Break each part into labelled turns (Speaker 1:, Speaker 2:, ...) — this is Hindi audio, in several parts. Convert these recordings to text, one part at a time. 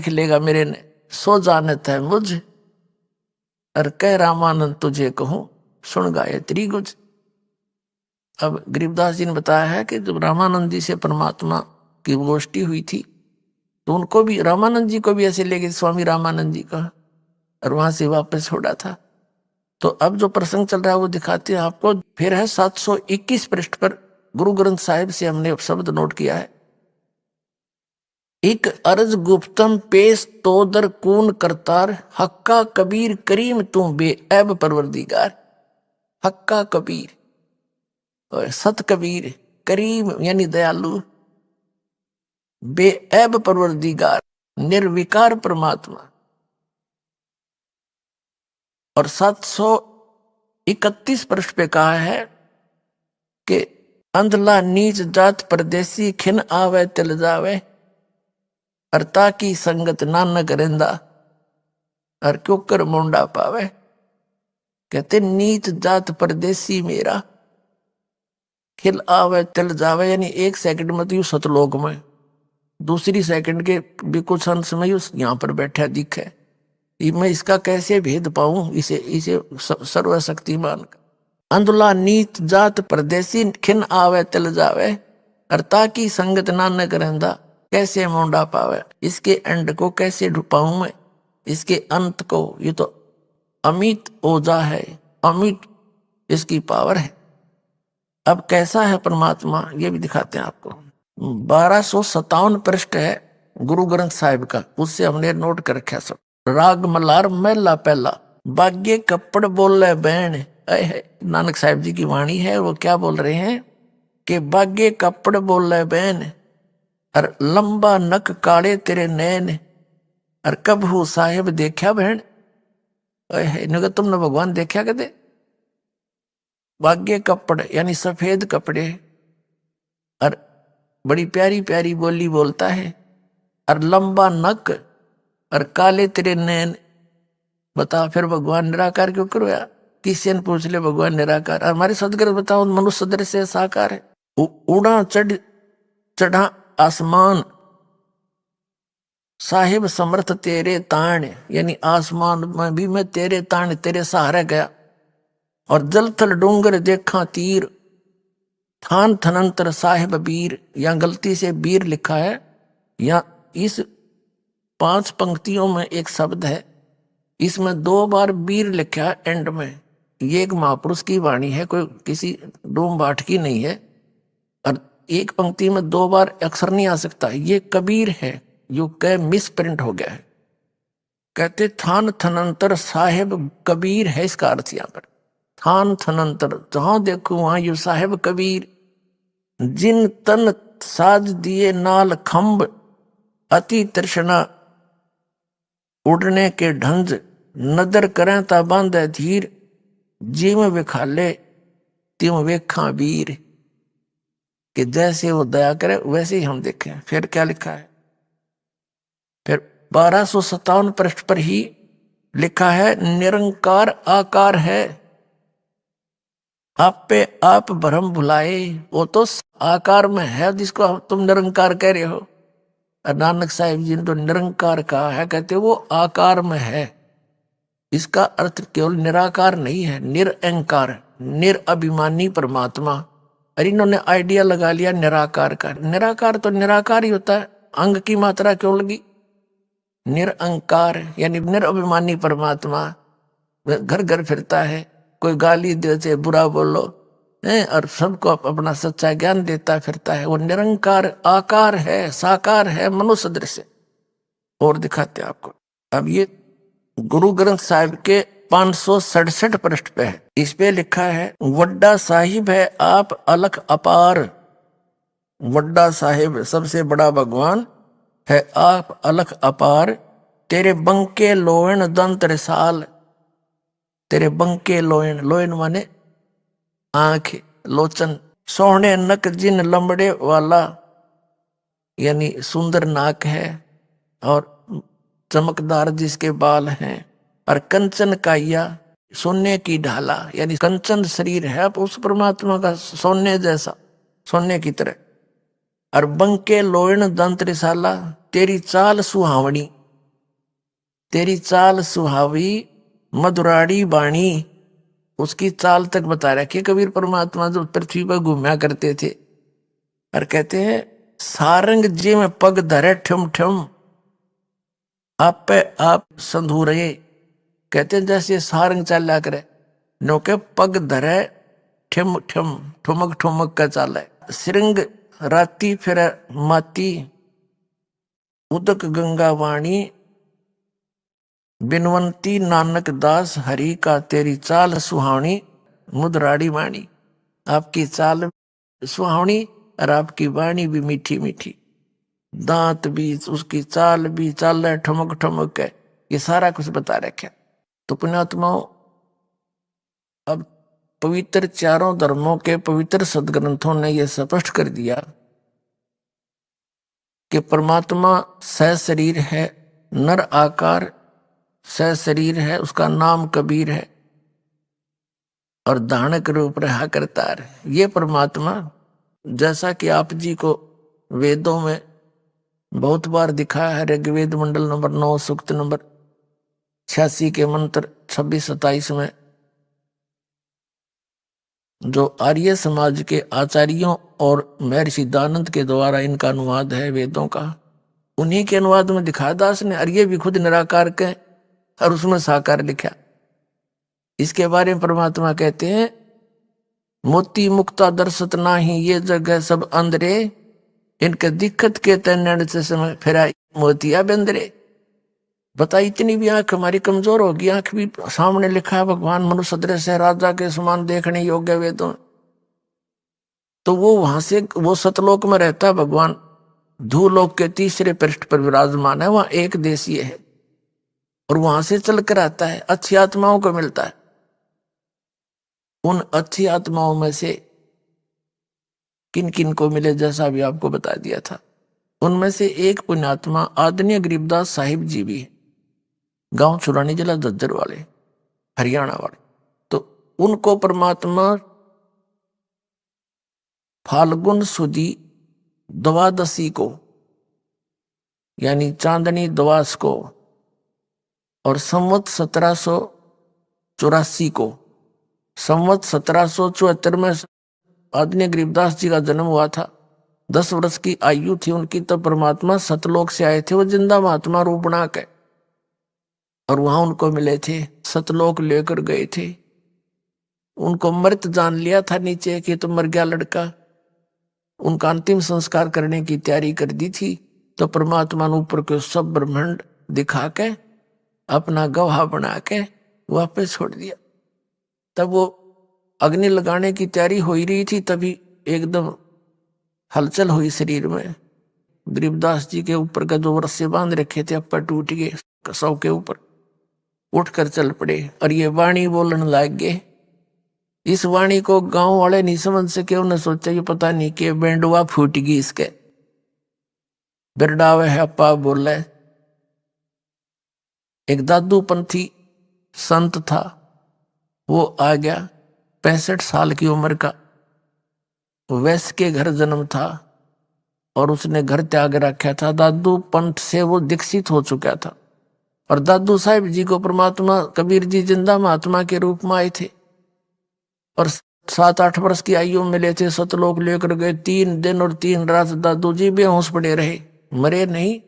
Speaker 1: देख लेगा मेरे ने, सो जानत है मुझ, और कह रामानंद तुझे कहूं, सुन गायत्री गुज। अब गरीबदास जी ने बताया है कि जब रामानंद जी से परमात्मा की गोष्ठी हुई थी तो उनको भी, रामानंद जी को भी ऐसे ले गए स्वामी रामानंद जी का, और वहां से वापस छोड़ा था। तो अब जो प्रसंग चल रहा है वो दिखाते हैं आपको। फिर है 721 पृष्ठ पर, गुरु ग्रंथ साहिब से हमने शब्द नोट किया है। एक अर्ज गुप्तम पेश तोदर कून करतार, हक्का कबीर करीम तू बेऐब परवरदिगार। हक्का कबीर और सत कबीर, करीम यानी दयालु, बेऐब परवरदिगार निर्विकार परमात्मा। और 731 पृष्ठ पे कहा है कि अंधला नीच जात परदेसी, खिन आवे तिल जावे, अरता की संगत नानक रेंदा, और क्यों कर मुंडा पावे। कहते नीच जात परदेसी मेरा, खिल आवे तिल जावे, यानी एक सेकंड में तो यू सतलोक में, दूसरी सेकंड के भी कुछ अंश में यू यहाँ पर बैठा दिखे। मैं इसका कैसे भेद पाऊं, इसे इसे सर्वशक्तिमान का। अंधुला नीच जात परदेसी, खिन आवे तिल जावे, अरता की संगत नानक रहंदा, कैसे मुंडा पावे। इसके एंड को कैसे ढूंढाऊं मैं, इसके अंत को। ये तो अमित ओजा है, अमित इसकी पावर है। अब कैसा है परमात्मा ये भी दिखाते हैं आपको। 1257 पृष्ठ है गुरु ग्रंथ साहिब का, उससे हमने नोट कर रखा सब। राग मल्हार महला पहला, बाग्य कपड़ बोले बैन। नानक साहिब जी की वाणी है, वो क्या बोल रहे हैं कि बाग्य कपड़ बोले बैन, और लंबा नक काले तेरे नैन, और कब हो साहिब देखा बहन। नगर तुमने भगवान देखा कदे। बाग्य कपड़ यानी सफेद कपड़े, और बड़ी प्यारी प्यारी बोली बोलता है, और लंबा नक और काले तेरे नैन। बता फिर भगवान निराकार क्यों करोया। किसी ने पूछ ले भगवान निराकार, हमारे सदगुरु बताओ मनुष्य सदृश से साकार है। उड़ा चढ़ा आसमान, साहिब समर्थ तेरे ताण, यानी आसमान में भी मैं तेरे ताण तेरे सहारे गया। और जल थल डूंगर देखा तीर, थान थनंतर साहिब वीर। यहाँ गलती से वीर लिखा है, या इस 5 पंक्तियों में एक शब्द है, इसमें 2 बार वीर लिखा है एंड में। ये एक महापुरुष की वाणी है, कोई किसी डूम भाट की नहीं है। और एक पंक्ति में 2 बार अक्षर नहीं आ सकता, ये कबीर है, जो कह मिस प्रिंट हो गया है। कहते थान थनंतर साहेब कबीर है इसका अर्थ। यहाँ पर थान थनंतर जहां देखो वहां यू साहेब कबीर। जिन तन साज दिए नाल खम्ब, अति तृष्णा उड़ने के ढंज, नदर करें ता बांधे धीर, जिम विखाले तिम वेखा वीर। कि जैसे वो दया करे वैसे ही हम देखें। फिर क्या लिखा है, फिर 1257 पृष्ठ पर ही लिखा है, निरंकार आकार है, आप पे आप भ्रम भुलाए। वो तो आकार में है जिसको तुम निरंकार कह रहे हो। नानक साहिब जी ने तो निरंकार कहा है, कहते वो आकार में है। इसका अर्थ केवल निराकार नहीं है, निरअंकार, निरअभिमानी परमात्मा। और इन्होंने आइडिया लगा लिया निराकार का। निराकार तो निराकार ही होता है, अंग की मात्रा क्यों लगी। निरअंकार यानी निरअभिमानी परमात्मा घर घर फिरता है, कोई गाली दे बुरा बोलो है, और सबको अपना सच्चा ज्ञान देता फिरता है। वो निरंकार आकार है, साकार है, मनुष्य दृश्य। और दिखाते हैं आपको। अब ये गुरु ग्रंथ साहिब के 567 पृष्ठ पे है। इस पे लिखा है, वड्डा साहिब है आप अलख अपार। वड्डा साहिब सबसे बड़ा भगवान है, आप अलख अपार। तेरे बंके लोहन दंत रिसाल। तेरे बंके लोहन, लोहन माने आंख, लोचन। सोहने नक जिन लंबड़े वाला, यानी सुंदर नाक है, और चमकदार जिसके बाल हैं। और कंचन काया, सोने की ढाला, यानी कंचन शरीर है उस परमात्मा का, सोने जैसा, सोने की तरह। और बंके लोहन दंत रिसाला, तेरी चाल सुहावनी। तेरी चाल सुहावी मधुराड़ी बाणी, उसकी चाल तक बता रखी कबीर परमात्मा जो पृथ्वी पर घूमया करते थे। और कहते हैं सारंग जी में पग धरे ठम ठम, आप पे आप संधूरे। कहते हैं जैसे सारंग चला करे, नो के पग धरे ठम ठम, ठुमक ठुमक का चाल है। श्रृंग राती फिर माती, उदक गंगा वाणी, बिनवंती नानक दास हरि का, तेरी चाल सुहावनी मुदराड़ी वाणी। आपकी चाल सुहावनी और आपकी वाणी भी मीठी मीठी, दांत भी, उसकी चाल भी, चाल है ठुमक ठुमक है, ये सारा कुछ बता रखा। तो पुण्यात्माओं, अब पवित्र चारों धर्मों के पवित्र सदग्रंथों ने यह स्पष्ट कर दिया कि परमात्मा सशरीर है, नर आकार सशरीर है, उसका नाम कबीर है और धानक रूप रहा करतार। ये परमात्मा जैसा कि आप जी को वेदों में बहुत बार दिखा है, ऋग्वेद मंडल नंबर 9 सूक्त नंबर 86 के मंत्र 26-27 में, जो आर्य समाज के आचार्यों और महर्षि दानंद के द्वारा इनका अनुवाद है वेदों का, उन्हीं के अनुवाद में दिखा दास ने। आर्य भी खुद निराकार के और उसमें साकार लिखा। इसके बारे में परमात्मा कहते हैं मोती मुक्ता दर्शत नाही, ये जगह सब अंधरे, इनके दिक्कत के तैन से समय फिरा मोतिया बंदरे। बता इतनी भी आंख हमारी कमजोर होगी, आंख भी सामने लिखा है भगवान मनुष्य सदृश है, राजा के समान देखने योग्य वेदों, तो वो वहां से वो सतलोक में रहता है भगवान, धूलोक के तीसरे पृष्ठ पर विराजमान है, वहां एक देशीय है और वहां से चल कर आता है, अच्छी आत्माओं को मिलता है। उन अच्छी आत्माओं में से किन किन को मिले जैसा भी आपको बता दिया था। उनमें से एक पुण्यात्मा आदरणीय गरीबदास साहिब जी भी है, गांव छुरानी जिला झज्जर वाले, हरियाणा वाले। तो उनको परमात्मा फाल्गुन सुदी द्वादशी को, यानी चांदनी द्वास को, और संवत 1784 को, संवत 1774 में आदरणीय गरीबदास जी का जन्म हुआ था। 10 वर्ष की आयु थी उनकी, तब परमात्मा सतलोक से आए थे, वो जिंदा महात्मा रूप बना के, और वहां उनको मिले थे, सतलोक लेकर गए थे। उनको मृत जान लिया था नीचे कि तो मर गया लड़का, उनका अंतिम संस्कार करने की तैयारी कर दी थी। तो परमात्मा ने ऊपर के सब ब्रह्मांड दिखा के अपना गवाह बना के वापस छोड़ दिया। तब वो अग्नि लगाने की तैयारी हो ही रही थी, तभी एकदम हलचल हुई शरीर में। गरीबदास जी के ऊपर का जो रस्से बांध रखे थे अपर टूट गए, सौ के ऊपर उठकर चल पड़े और ये वाणी बोलने लग गए। इस वाणी को गांव वाले नहीं समझ सके, उन्हें सोचा ये पता नहीं कि बेंडुआ फूट गई इसके, बिरडावे है अपा बोले। एक दादू पंथी संत था, वो आ गया, 65 साल की उम्र का, वैश्य के घर जन्म था और उसने घर त्याग रखा था। दादू पंथ से वो दीक्षित हो चुका था और दादू साहिब जी को परमात्मा कबीर जी जिंदा महात्मा के रूप में आए थे और 7-8 वर्ष की आयु में मिले थे, सतलोक लेकर गए। 3 दिन और 3 रात दादू जी बेहोश पड़े रहे, मरे नहीं,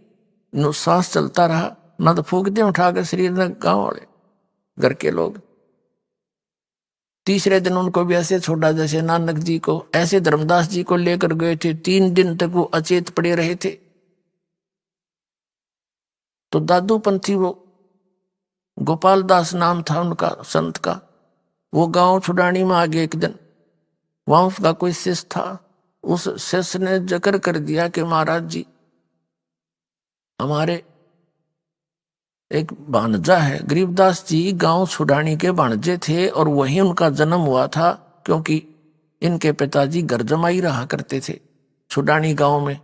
Speaker 1: नो सांस चलता रहा, ना तो फूक दे उठा कर शरीर ने गांव वाले घर के लोग। तीसरे दिन उनको भी ऐसे छोड़ा जैसे नानक जी को, ऐसे धर्मदास जी को लेकर गए थे। 3 दिन तक वो अचेत पड़े रहे थे। तो दादू पंथी, वो गोपाल दास नाम था उनका संत का, वो गांव छुड़ानी में आ गए एक दिन। वहां उसका कोई शिष्य था, उस शिष्य ने जिक्र कर दिया कि महाराज जी हमारे एक भांजा है। गरीबदास जी गांव छुड़ानी के भांजे थे और वहीं उनका जन्म हुआ था, क्योंकि इनके पिताजी घर जमाई रहा करते थे छुड़ानी गांव में।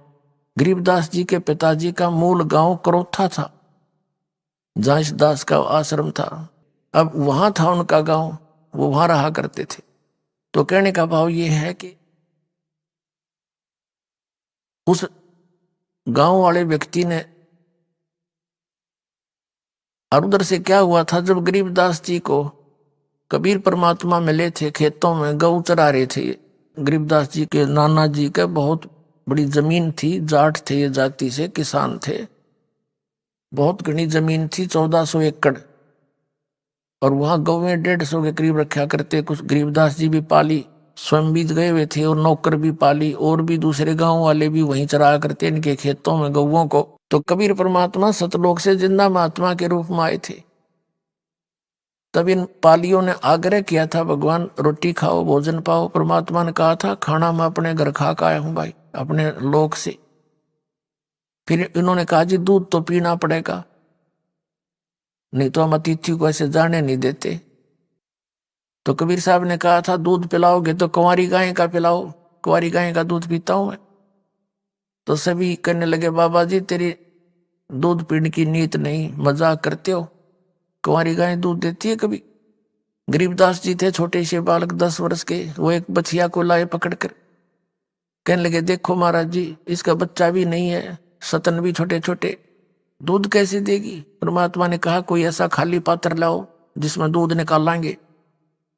Speaker 1: गरीबदास जी के पिताजी का मूल गांव करोथा था, जहां इस दास का आश्रम था। अब वहां था उनका गांव, वो वहां रहा करते थे। तो कहने का भाव ये है कि उस गांव वाले व्यक्ति ने और उधर से क्या हुआ था, जब गरीबदास जी को कबीर परमात्मा मिले थे, खेतों में गऊ चरा रहे थे। गरीबदास जी के नाना जी का बहुत बड़ी जमीन थी, जाट थे ये, जाति से किसान थे, बहुत घनी जमीन थी, 1400 एकड़। और वहां गौवें 150 के करीब रखा करते। कुछ गरीबदास जी भी पाली, स्वयं भी गए हुए थे, और नौकर भी पाली, और भी दूसरे गांव वाले भी वहीं चराया करते इनके खेतों में गौवों को। तो कबीर परमात्मा सतलोक से जिंदा महात्मा के रूप में आए थे। तब इन पालियों ने आग्रह किया था, भगवान रोटी खाओ, भोजन पाओ। परमात्मा ने कहा था, खाना मैं अपने घर खा के आया हूं भाई, अपने लोक से। फिर इन्होंने कहा, जी दूध तो पीना पड़ेगा, नहीं तो हम अतिथि को ऐसे जाने नहीं देते। तो कबीर साहब ने कहा था, दूध पिलाओगे तो कुंवारी गाय का पिलाओ, कुंवारी गाय का दूध पीता हूं मैं। तो सभी कहने लगे, बाबा जी तेरी दूध पीने की नीयत नहीं, मजाक करते हो, कुंवारी गाय दूध देती है कभी? गरीबदास जी थे छोटे से बालक 10 वर्ष के, वो एक बछिया को लाए पकड़कर, कहने लगे, देखो महाराज जी, इसका बच्चा भी नहीं है, सतन भी छोटे छोटे, दूध कैसे देगी? परमात्मा ने कहा, कोई ऐसा खाली पात्र लाओ जिसमें दूध निकालेंगे।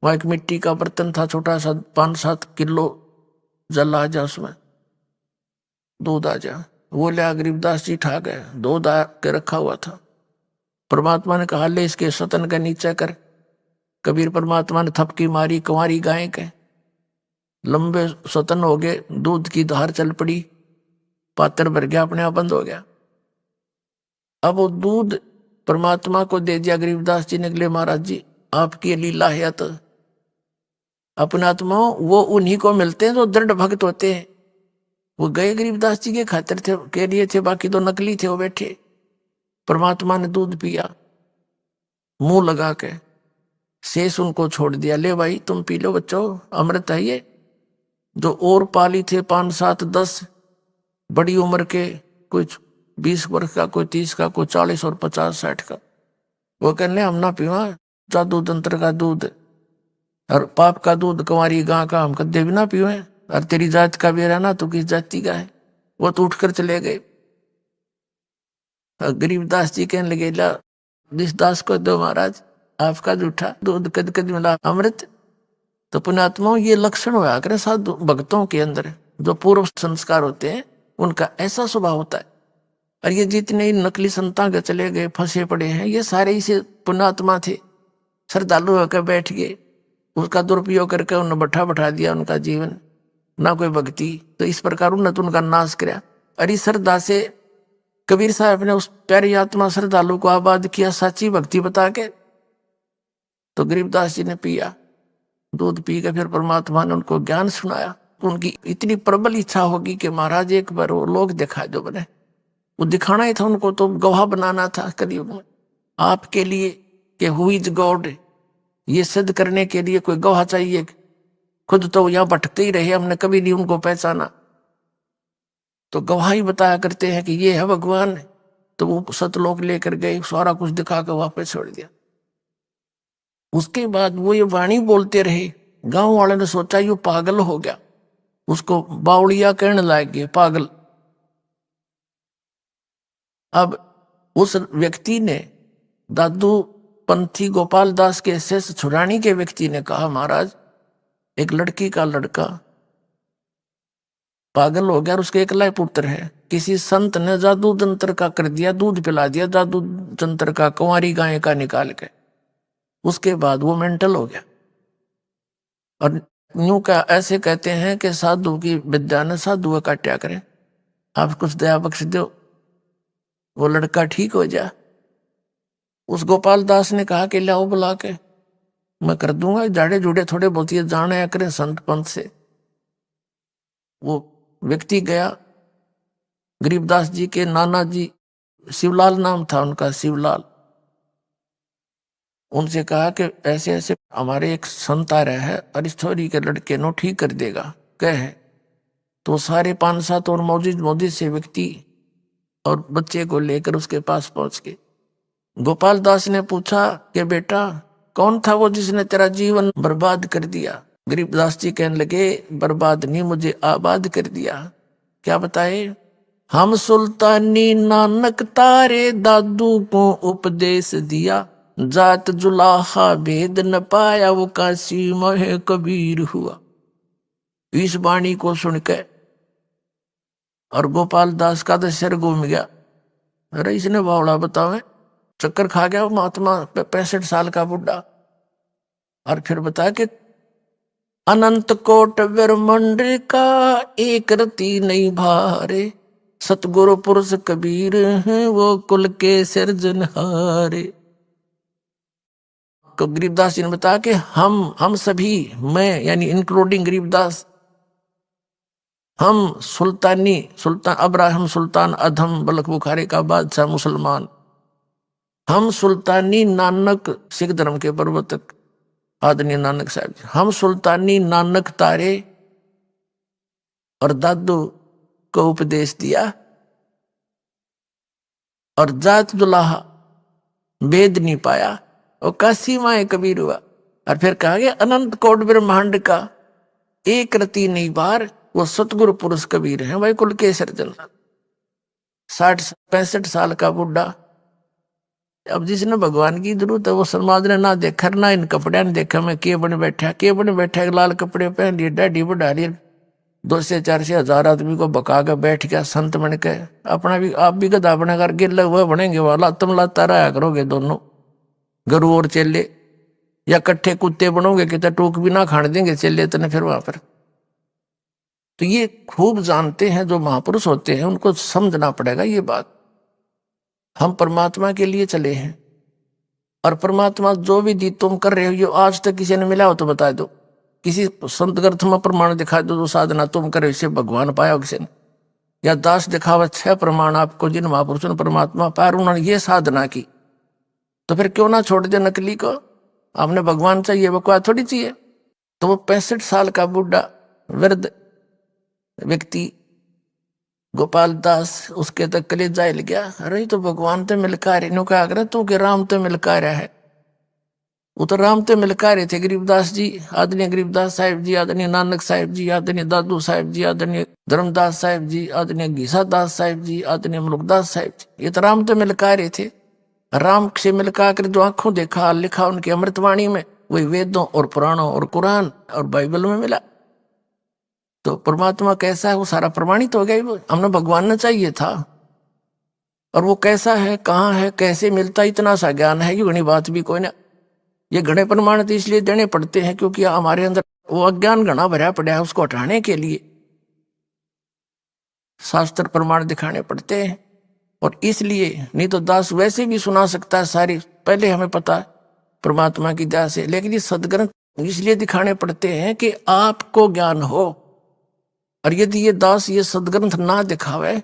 Speaker 1: वह एक मिट्टी का बर्तन था छोटा सा, 5-7 किलो जल आ जा, उसमें दूध आ जा। वो लिया, गरीबदास जी ठा गए, दूध आ के रखा हुआ था। परमात्मा ने कहा, ले इसके सतन का नीचे कर। कबीर परमात्मा ने थपकी मारी, कुंवारी गाय के लंबे सतन हो गए, दूध की धार चल पड़ी, पात्र भर गया, अपने आप बंद हो गया। अब वो दूध परमात्मा को दे दिया। गरीबदास जी ने बोले, महाराज जी आपकी लीला है। तो अपने आत्माओं वो उन्हीं को मिलते हैं जो दृढ़ भक्त होते हैं। वो गए गरीबदास जी के खातिर थे, के लिए थे, बाकी तो नकली थे वो बैठे। परमात्मा ने दूध पिया, मुंह लगा के शेष उनको छोड़ दिया, ले भाई तुम पी लो बच्चों, अमृत है ये। जो और पाली थे 5, 7, 10 बड़ी उम्र के, कुछ 20 वर्ष का, कोई 30 का, कोई 40 और 50, 60 का, वो कहने हम ना पीवा जादू तंत्र का दूध और पाप का दूध, कुंवारी गां का हम कदे भी ना पीवे। और तेरी जात का भी रहना, तो किस जाति का है? वो तो उठकर चले गए। गरीबदास जी कहने लगे, ला जिस दास को दो महाराज, आपका जूठा दूध कद कद मिला अमृत। तो पुण्यात्माओं ये लक्षण होया करे साधु भक्तों के अंदर, जो पूर्व संस्कार होते हैं उनका ऐसा स्वभाव होता है। और ये जितने नकली संतां के चले गए फंसे पड़े हैं, ये सारे इसे पुण्यात्मा थे, श्रद्धालु होकर बैठ गए, उसका दुरुपयोग करके उन्हें बैठा दिया उनका जीवन, ना कोई भक्ति। तो इस प्रकार उन्होंने उनका नाश किया। और इस श्रद्धा से कबीर साहब ने उस प्यारी आत्मा श्रद्धालु को आबाद किया, सच्ची भक्ति बता के। तो गरीबदास जी ने पिया दूध, पी के फिर परमात्मा ने उनको ज्ञान सुनाया। उनकी इतनी प्रबल इच्छा होगी कि महाराज एक बार वो लोग दिखा दो बने, वो दिखाना ही था उनको, तो गवाह बनाना था कलयुग में आपके लिए कि हु इज गॉड। ये सिद्ध करने के लिए कोई गवाह चाहिए, खुद तो यहाँ भटकते ही रहे, हमने कभी नहीं उनको पहचाना। तो गवाही बताया करते हैं कि ये है भगवान। तो वो सतलोक लेकर गए, सारा कुछ दिखा कर वापस छोड़ दिया। उसके बाद वो ये वाणी बोलते रहे, गांव वाले ने सोचा ये पागल हो गया, उसको बावड़िया कहने लग गए, पागल। अब उस व्यक्ति ने, दादू पंथी गोपाल दास के शेष छुड़ानी के व्यक्ति ने कहा, महाराज एक लड़की का लड़का पागल हो गया और उसके एकला पुत्र है, किसी संत ने जादू तंत्र का कर दिया, दूध पिला दिया जादू तंत्र का, कुंवारी गाय का निकाल के। उसके बाद वो मेंटल हो गया। और यूं का ऐसे कहते हैं कि साधु की विद्या ने साधु काट्या करें, आप कुछ दया बख्श दो, वो लड़का ठीक हो जा। उस गोपाल दास ने कहा कि लाओ बुला के, मैं कर दूंगा, जाड़े जुड़े थोड़े बहुत ये जाने करें संत पंथ से। वो व्यक्ति गया, गरीबदास जी के नाना जी, शिवलाल नाम था उनका, शिवलाल, उनसे कहा कि ऐसे ऐसे हमारे एक संत आ रहा है और इस छोरी के लड़के नो ठीक कर देगा, कहे। तो सारे 5-7 और मौजूद से व्यक्ति और बच्चे को लेकर उसके पास पहुंच गए। गोपाल दास ने पूछा कि बेटा कौन था वो जिसने तेरा जीवन बर्बाद कर दिया? गरीबदास जी कहने लगे, बर्बाद नहीं, मुझे आबाद कर दिया। क्या बताए? हम सुल्तानी नानक तारे दादू को उपदेश दिया, जात जुलाहा भेद न पाया वो काशी में कबीर हुआ। इस वाणी को सुनकर और गोपाल दास का तो सिर घूम गया। अरे इसने बावड़ा बतावे, चक्कर खा गया वो महात्मा 65 साल का बुढ़ा। और फिर बताया कि अनंत कोट ब्रह्मांड का एक रति नहीं भारे, सतगुरु पुरुष कबीर हैं वो कुल के सिरजनहारे। तो गरीबदास जी ने बताया कि हम सभी, मैं यानी इंक्लूडिंग गरीबदास, हम सुल्तान अब्राहम सुल्तान अधम बलख बुखारे का बादशाह मुसलमान, हम सुल्तानी नानक सिख धर्म के प्रवर्तक आदरणीय नानक साहब जी, हम सुल्तानी नानक तारे और दादू को उपदेश दिया, और जात दुलाहा वेद नहीं पाया और काशी माए कबीर हुआ। और फिर कहा गया अनंत कोट ब्रह्मांड का एक रति नहीं बार वो सतगुरु पुरुष कबीर है भाई कुल के सर्जन। 65 साल का बुढ़ा। अब जिसने भगवान की जरूरत है वो समाज ने ना देखा, ना इन कपड़े ने देखा मैं के बने बैठा लाल कपड़े पहन लिए, डाढ़ी बढ़ा लिए, 2 से 4 से हजार आदमी को बका कर बैठ गया संत बन के। अपना भी आप भी गधा बना कर गिर हुए बनेंगे, वाला तुम लाता रहा करोगे दोनों गुरु और चेले, या कट्ठे कुत्ते बनोगे कि टूक भी ना खाने देंगे चेले तने फिर वहां पर। तो ये खूब जानते हैं जो महापुरुष होते हैं, उनको समझना पड़ेगा ये बात। हम परमात्मा के लिए चले हैं, और परमात्मा जो भी दी तुम कर रहे हो, ये आज तक किसी ने मिला हो तो बता दो, किसी संत ग्रंथ में प्रमाण दिखा दो जो साधना तुम करे इससे भगवान पाया हो किसी ने, या दास दिखावा 6 प्रमाण आपको जिन महापुरुषों ने परमात्मा पाया उन्होंने ये साधना की। तो फिर क्यों ना छोड़ दे नकली को, आपने भगवान चाहिए बकवास थोड़ी चाहिए। तो वो 65 साल का बुढ़ा वृद्ध व्यक्ति गोपाल दास उसके तक कलेजा हिल गया। अरे तो भगवान तो मिलका रहे, क्या कर तू के राम तो मिलका रहा है, वो तो राम तो मिलका रहे थे गरीबदास जी, आदरणीय गरीबदास साहिब जी, आदरणीय नानक साहिब जी, आदरणीय दादू साहिब जी, आदरणीय धर्मदास साहिब जी, आदरणीय घीसा दास साहिब जी, आदरणीय मुलुकदास साहिब जी, ये तो राम तो मिलका रहे थे। राम से मिलका कर जो आंखों देखा लिखा उनकी अमृतवाणी में, वही वेदों और पुराणों और कुरान और बाइबल में मिला। तो परमात्मा कैसा है वो सारा प्रमाणित हो गया। वो हमने भगवान न चाहिए था, और वो कैसा है, कहाँ है, कैसे मिलता, इतना सा ज्ञान है, ये घनी बात भी कोई ना। ये घने प्रमाण तो इसलिए देने पड़ते हैं क्योंकि हमारे अंदर वो अज्ञान घना भरा पड़ा है, उसको हटाने के लिए शास्त्र प्रमाण दिखाने पड़ते हैं। और इसलिए नहीं तो दास वैसे भी सुना सकता है सारी, पहले हमें पता है परमात्मा की दया से, लेकिन ये सदग्रंथ इसलिए दिखाने पड़ते हैं कि आपको ज्ञान हो। और यदि ये दास ये सदग्रंथ ना दिखावे,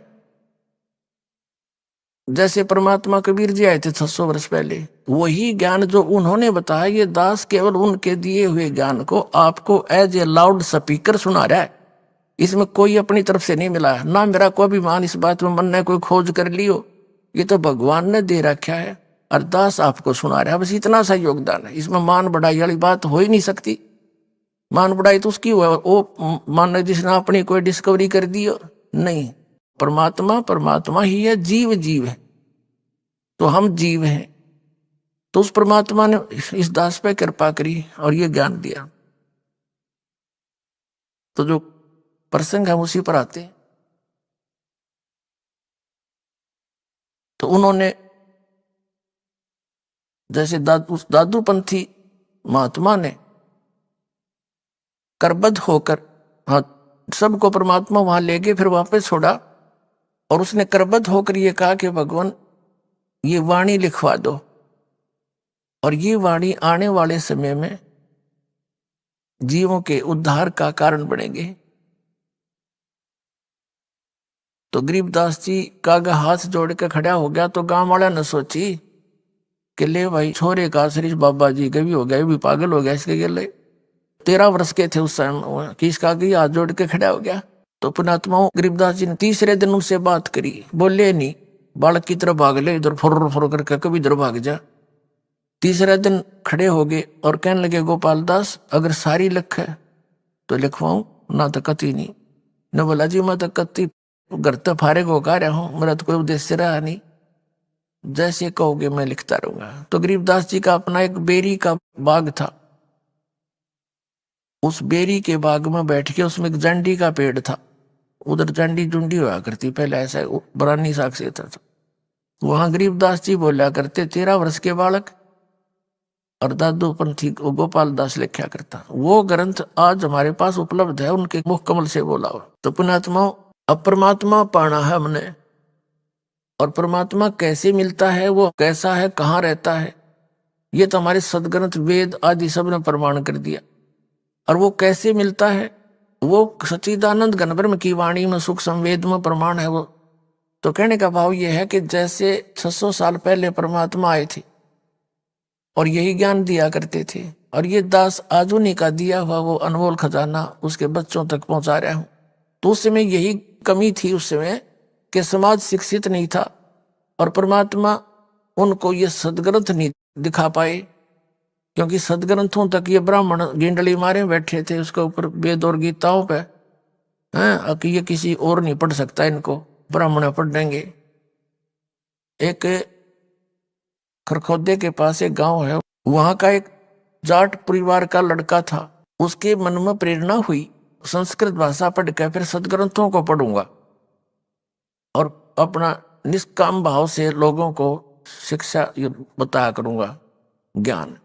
Speaker 1: जैसे परमात्मा कबीर जी आए थे 600 वर्ष पहले, वही ज्ञान जो उन्होंने बताया, ये दास केवल उनके दिए हुए ज्ञान को आपको एज ए लाउड स्पीकर सुना रहा है। इसमें कोई अपनी तरफ से नहीं मिला है, ना मेरा कोई अभिमान इस बात में मन ने कोई खोज कर लियो, ये तो भगवान ने दे रखा है और दास आपको सुना रहा है, बस इतना सा योगदान है। इसमें मान बढ़ाई वाली बात हो ही नहीं सकती। मान बढ़ाई तो उसकी हुआ, वो मान जिसने अपनी कोई डिस्कवरी कर दी हो, नहीं, परमात्मा परमात्मा ही है, जीव जीव है, तो हम जीव हैं। तो उस परमात्मा ने इस दास पे कृपा करी और ये ज्ञान दिया। तो जो प्रसंग हम उसी पर आते हैं। तो उन्होंने जैसे उस दादूपंथी महात्मा ने करबद्ध होकर, हाँ, सबको परमात्मा वहां ले गए, फिर वापस छोड़ा, और उसने करबद्ध होकर ये कहा कि भगवान ये वाणी लिखवा दो, और ये वाणी आने वाले समय में जीवों के उद्धार का कारण बनेंगे। तो गरीबदास जी का हाथ जोड़ के खड़ा हो गया। तो गांव वाला ने सोची कि ले भाई छोरे का शरीर बाबा जी के भी हो गया, भी पागल हो गया, इसके गले 13 वर्ष के थे उस टाइम, कि इसका हाथ जोड़ के खड़ा हो गया। तो पुणात्मा गरीबदास जी ने तीसरे दिन उनसे बात करी, बोले नहीं बालक की तरफ भाग ले, इधर फुर फुर करके कभी इधर भाग जा। तीसरे दिन खड़े हो गए और कहने लगे गोपाल दास अगर सारी लिख है तो लिखवाऊं, ना तो कती नहीं। न बोला जी मैं तो कती घर तो फारिग होकर रहा हूं, मेरा तो कोई उद्देश्य रहा नहीं, जैसे कहोगे मैं लिखता रहूंगा। तो गरीबदास जी का अपना एक बेरी का बाग था। उस बेरी के बाग में बैठ के उसमें एक जंडी का पेड़ था, उधर जंडी जुंडी हुआ करती पहले, ऐसा बरानी साख से था। वहां गरीबदास जी बोला करते 13 वर्ष के बालक, और दादू पंथी गोपाल दास लिखा करता। वो ग्रंथ आज हमारे पास उपलब्ध है, उनके मुख कमल से बोला हो। तो पुण्यात्मा, अब परमात्मा पाना है हमने, और परमात्मा कैसे मिलता है, वो कैसा है, कहाँ रहता है, ये तो हमारे सदग्रंथ वेद आदि सब ने प्रमाण कर दिया। और वो कैसे मिलता है, वो सच्चिदानंद घन ब्रह्म की वाणी में सुख संवेद में प्रमाण है वो। तो कहने का भाव ये है कि जैसे 600 साल पहले परमात्मा आए थे और यही ज्ञान दिया करते थे, और ये दास आज उन्हीं का दिया हुआ वो अनमोल खजाना उसके बच्चों तक पहुंचा रहा हूं। तो उस समय यही कमी थी उस समय कि समाज शिक्षित नहीं था, और परमात्मा उनको ये सदग्रंथ नहीं दिखा पाए, क्योंकि सदग्रंथों तक ये ब्राह्मण गेंडली मारे बैठे थे उसके ऊपर, वेद और गीताओं पे हैं, कि ये किसी और नहीं पढ़ सकता, इनको ब्राह्मण पढ़ देंगे। एक खरखोदे के पास एक गांव है, वहां का एक जाट परिवार का लड़का था। उसके मन में प्रेरणा हुई संस्कृत भाषा पढ़कर फिर सदग्रंथों को पढ़ूंगा और अपना निष्काम भाव से लोगों को शिक्षा बताया करूंगा, ज्ञान,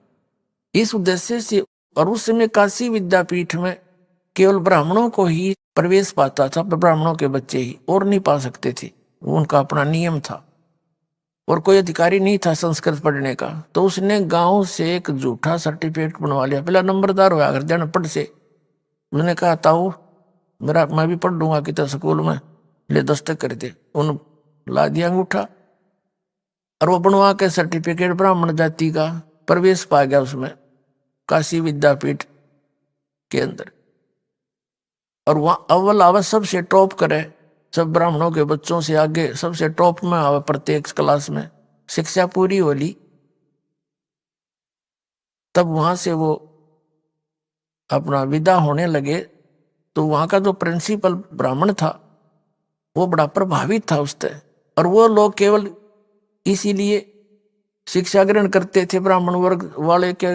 Speaker 1: इस उद्देश्य से। और उस समय काशी विद्यापीठ में केवल ब्राह्मणों को ही प्रवेश पाता था, ब्राह्मणों के बच्चे ही, और नहीं पा सकते थे, उनका अपना नियम था, और कोई अधिकारी नहीं था संस्कृत पढ़ने का। तो उसने गांव से एक झूठा सर्टिफिकेट बनवा लिया, पहला नंबरदार हुआ कर दिया पढ़ से। उसने कहा ताऊ मेरा, मैं भी पढ़ लूंगा कितना स्कूल में, ले दस्तक कर दे। उन ला दिया अंगूठा, और वो बनवा के सर्टिफिकेट ब्राह्मण जाति का प्रवेश पा गया उसमें, काशी विद्यापीठ के अंदर। और वहां अव्वल आवे, सबसे टॉप करे, सब ब्राह्मणों के बच्चों से आगे सबसे टॉप में आवे, प्रत्येक क्लास में शिक्षा पूरी हो ली। तब वहां से वो अपना विदा होने लगे, तो वहां का जो प्रिंसिपल ब्राह्मण था वो बड़ा प्रभावित था उससे। और वो लोग केवल इसीलिए शिक्षा ग्रहण करते थे ब्राह्मण वर्ग वाले के,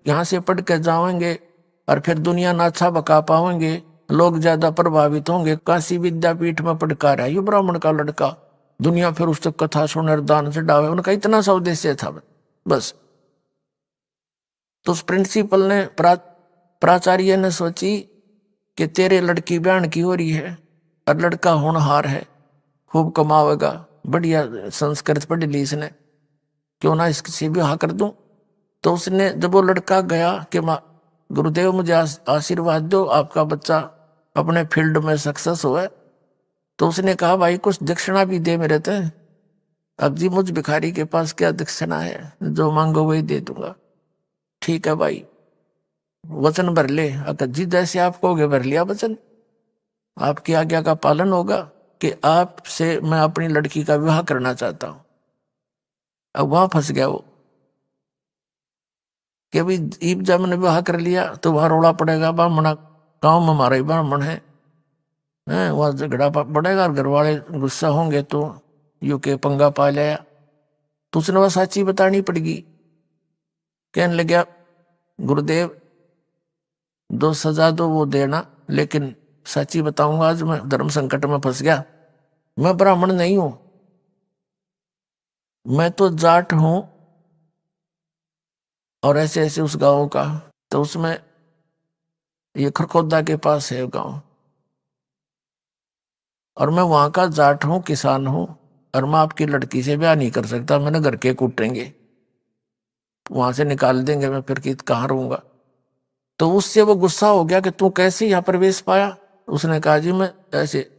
Speaker 1: यहाँ से पढ़ के जाएंगे और फिर दुनिया ना अच्छा बका पाएंगे, लोग ज्यादा प्रभावित होंगे। काशी विद्यापीठ में पढ़कर है ये ब्राह्मण का लड़का, दुनिया फिर उससे कथा सुनर दान से डावे, उनका इतना सा उद्देश्य था बस। तो उस प्रिंसिपल ने प्राचार्य ने सोची कि तेरे लड़की बयान की हो रही है और लड़का होनहार है, खूब कमावेगा, बढ़िया संस्कृत पढ़ ली इसने, क्यों ना इससे भी हाँ कर दूं। तो उसने जब वो लड़का गया कि गुरुदेव मुझे आशीर्वाद दो, आपका बच्चा अपने फील्ड में सक्सेस हुआ, तो उसने कहा भाई कुछ दक्षिणा भी दे मेरे थे। अब जी मुझ भिखारी के पास क्या दक्षिणा है, जो मांगो वही दे दूंगा। ठीक है भाई, वचन भर ले। अगर जी जैसे आप कहोगे भर लिया वचन, आपकी आज्ञा का पालन होगा कि आपसे मैं अपनी लड़की का विवाह करना चाहता हूं। अब वहां फंस गया वो कि अभी ईब जब मैंने विवाह कर लिया तो वहां रोड़ा पड़ेगा, ब्राह्मण गांव में हमारा ही ब्राह्मण है, वहां झगड़ा बढ़ेगा और घर वाले गुस्सा होंगे, तो यू के पंगा पा लिया। तो उसने वह साची बतानी पड़ेगी। कहने लगा गुरुदेव दो सजा दो वो देना, लेकिन सच्ची बताऊंगा आज मैं धर्म संकट में फंस गया, मैं ब्राह्मण नहीं हूं, मैं तो जाट हूं, और ऐसे ऐसे उस गांव का। तो उसमें ये खरखोदा के पास है गांव, और मैं वहां का जाट हूं, किसान हूं, और मैं आपकी लड़की से ब्याह नहीं कर सकता, मैंने घर के कूटेंगे, वहां से निकाल देंगे, मैं फिर कहाँ रहूंगा। तो उससे वो गुस्सा हो गया कि तू कैसे यहाँ प्रवेश पाया। उसने कहा जी मैं ऐसे,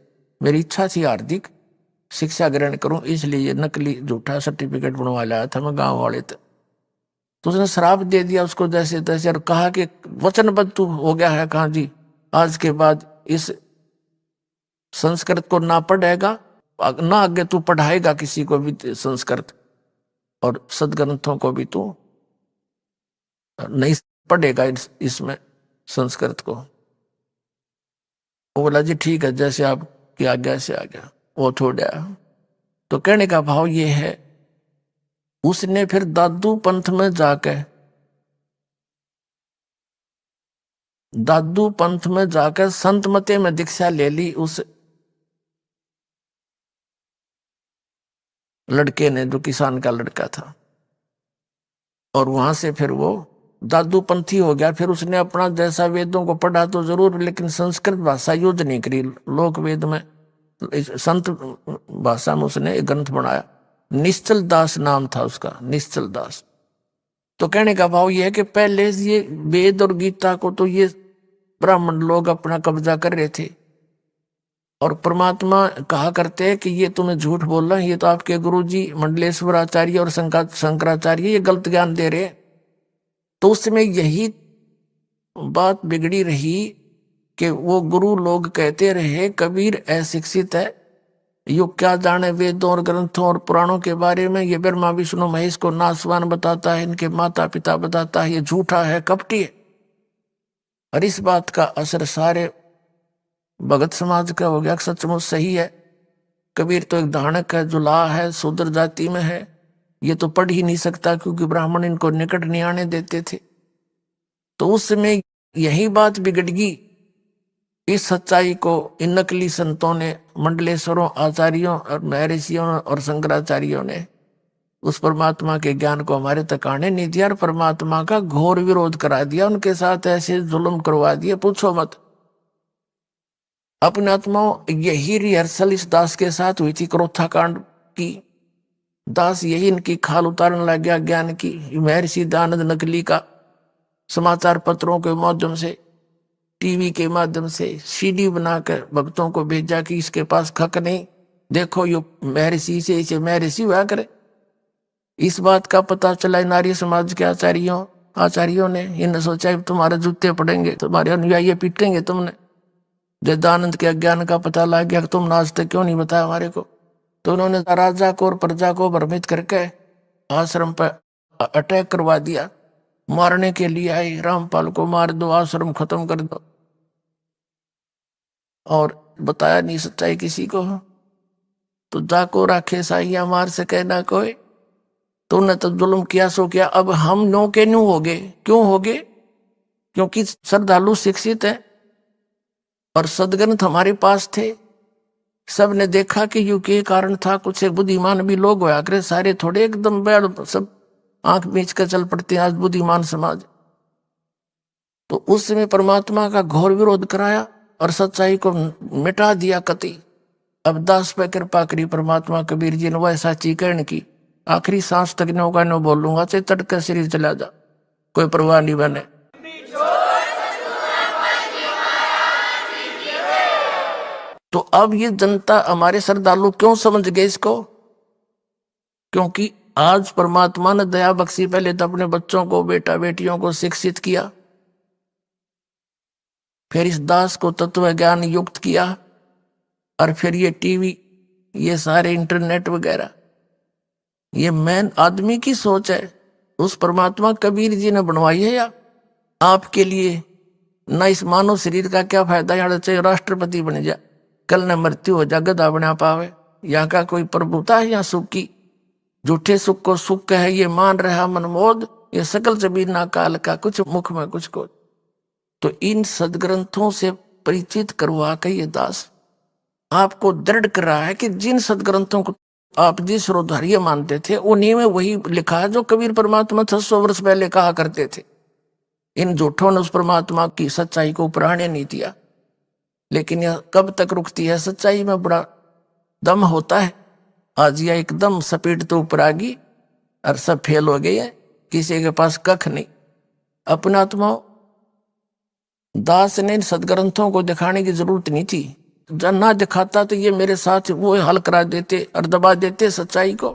Speaker 1: मेरी इच्छा थी हार्दिक शिक्षा ग्रहण करूं, इसलिए नकली झूठा सर्टिफिकेट बनवा लाया था मैं गांव वाले थे। तो उसने श्राप दे दिया उसको जैसे तैसे, और कहा कि वचनबद्ध तू हो गया है, कहा जी आज के बाद इस संस्कृत को ना पढ़ेगा, ना आगे तू पढ़ाएगा किसी को भी संस्कृत, और सदग्रंथों को भी तू नहीं पढ़ेगा इसमें संस्कृत को। वो बोला जी ठीक है, जैसे आपकी आज्ञा से आ गया। वो छोड़ा। तो कहने का भाव ये है, उसने फिर दादू पंथ में जाकर संत मते में दीक्षा ले ली उस लड़के ने, जो किसान का लड़का था। और वहां से फिर वो दादू पंथी हो गया। फिर उसने अपना जैसा वेदों को पढ़ा तो जरूर, लेकिन संस्कृत भाषा यूज नहीं करी। लोक वेद में, संत भाषा में उसने एक ग्रंथ बनाया। निश्चल दास नाम था उसका, निश्चल दास। तो कहने का भाव यह है कि पहले ये वेद और गीता को तो ये ब्राह्मण लोग अपना कब्जा कर रहे थे, और परमात्मा कहा करते हैं कि ये तुम्हें झूठ बोल रहे हैं, ये तो आपके गुरुजी मंडलेश्वर आचार्य और शंकराचार्य ये गलत ज्ञान दे रहे हैं। तो उसमें यही बात बिगड़ी रही कि वो गुरु लोग कहते रहे कबीर अशिक्षित है, यो क्या जाने वेदों और ग्रंथों और पुराणों के बारे में, ये ब्रह्मा विष्णु महेश को नासवान बताता है, इनके माता पिता बताता है, ये झूठा है, कपटी है। और इस बात का असर सारे भगत समाज का हो गया। सचमुच सही है, कबीर तो एक दानक है, जुलाहा है, शूद्र जाति में है, ये तो पढ़ ही नहीं सकता, क्योंकि ब्राह्मण इनको निकट नहीं आने देते थे। तो उस समय यही बात बिगड़ गई। इस सच्चाई को इन नकली संतों ने, मंडलेश्वरों आचार्यों और महर्षियों और शंकराचार्यों ने उस परमात्मा के ज्ञान को हमारे तक आने नहीं दिया, और परमात्मा का घोर विरोध करा दिया। उनके साथ ऐसे जुल्म करवा दिए, पूछो मत। अपने आत्माओं यही रिहर्सल इस दास के साथ हुई थी, क्रोथा कांड की। दास यही इनकी खाल उतारने लग गया ज्ञान की। महर्षि दयानंद नकली का समाचार पत्रों के माध्यम से, टीवी के माध्यम से सीडी बनाकर भक्तों को भेजा कि इसके पास खक नहीं, देखो यो महर्षि से इसे महर्षि हुआ करे। इस बात का पता चला नारी समाज के आचार्यों ने। इन्हें सोचा तुम्हारे जूते पड़ेंगे, तुम्हारे अनुयायी पीटेंगे तुमने। दयानंद के अज्ञान का पता लग गया कि तुमने आज तक क्यों नहीं बताया हमारे को। तो उन्होंने राजा को और प्रजा को भ्रमित करके आश्रम पर अटैक करवा दिया। मारने के लिए आए, रामपाल को मार दो, आश्रम खत्म कर दो, और बताया नहीं सच्चाई किसी को। तो जाको राखे साइया मार सके ना कोई, तूने तो जुल्म किया सो किया। अब हम नो के न्यू हो गए, क्यों हो गए? क्योंकि श्रद्धालु शिक्षित है और सदग्रंथ हमारे पास थे। सब ने देखा कि यू के कारण था। कुछ एक बुद्धिमान भी लोग होया करे, सारे थोड़े एकदम बैड सब आंख बीच कर चल पड़ते हैं आज बुद्धिमान समाज। तो उस समय परमात्मा का घोर विरोध कराया और सच्चाई को मिटा दिया कति। अब दास पे कृपा करी परमात्मा कबीर जी ने वह साची कहने की। आखिरी सांस तक नो का नो बोलूंगा, चाहे तड़के शरीर चला जा, कोई परवाह नहीं बने। तो अब ये जनता, हमारे श्रद्धालु क्यों समझ गए इसको? क्योंकि आज परमात्मा ने दया बख्शी। पहले तो अपने बच्चों को, बेटा बेटियों को शिक्षित किया, फिर इस दास को तत्व ज्ञान युक्त किया, और फिर ये टीवी, ये सारे इंटरनेट वगैरह, ये मैन आदमी की सोच है। उस परमात्मा कबीर जी ने बनवाई है या आपके लिए? ना इस मानव शरीर का क्या फायदा? यहाँ चाहे राष्ट्रपति बन जा, कल न मृत्यु हो जा, गधा बना पावे। यहाँ का कोई प्रभुता है यहाँ सुख की? झूठे सुख को सुख है ये मान रहा मनमोद, ये सकल जमीना काल का, कुछ मुख में कुछ को। तो इन सदग्रंथों से परिचित करवा के ये दास आपको दृढ़ कर रहा है कि जिन सदग्रंथों को आप जिस श्रोधार्य मानते थे, उन्हीं में वही लिखा है जो कबीर परमात्मा 600 वर्ष पहले कहा करते थे। इन झूठों ने उस परमात्मा की सच्चाई को उपराणे नहीं दिया। लेकिन यह कब तक रुकती है? सच्चाई में बड़ा दम होता है। आज यह एकदम स्पीड तो ऊपर आ गई और सब फेल हो गए हैं, किसी के पास कख नहीं। अपना आत्मा दास ने इन सदग्रंथों को दिखाने की जरूरत नहीं थी। जब ना दिखाता तो ये मेरे साथ वो हल करा देते और दबा देते सच्चाई को।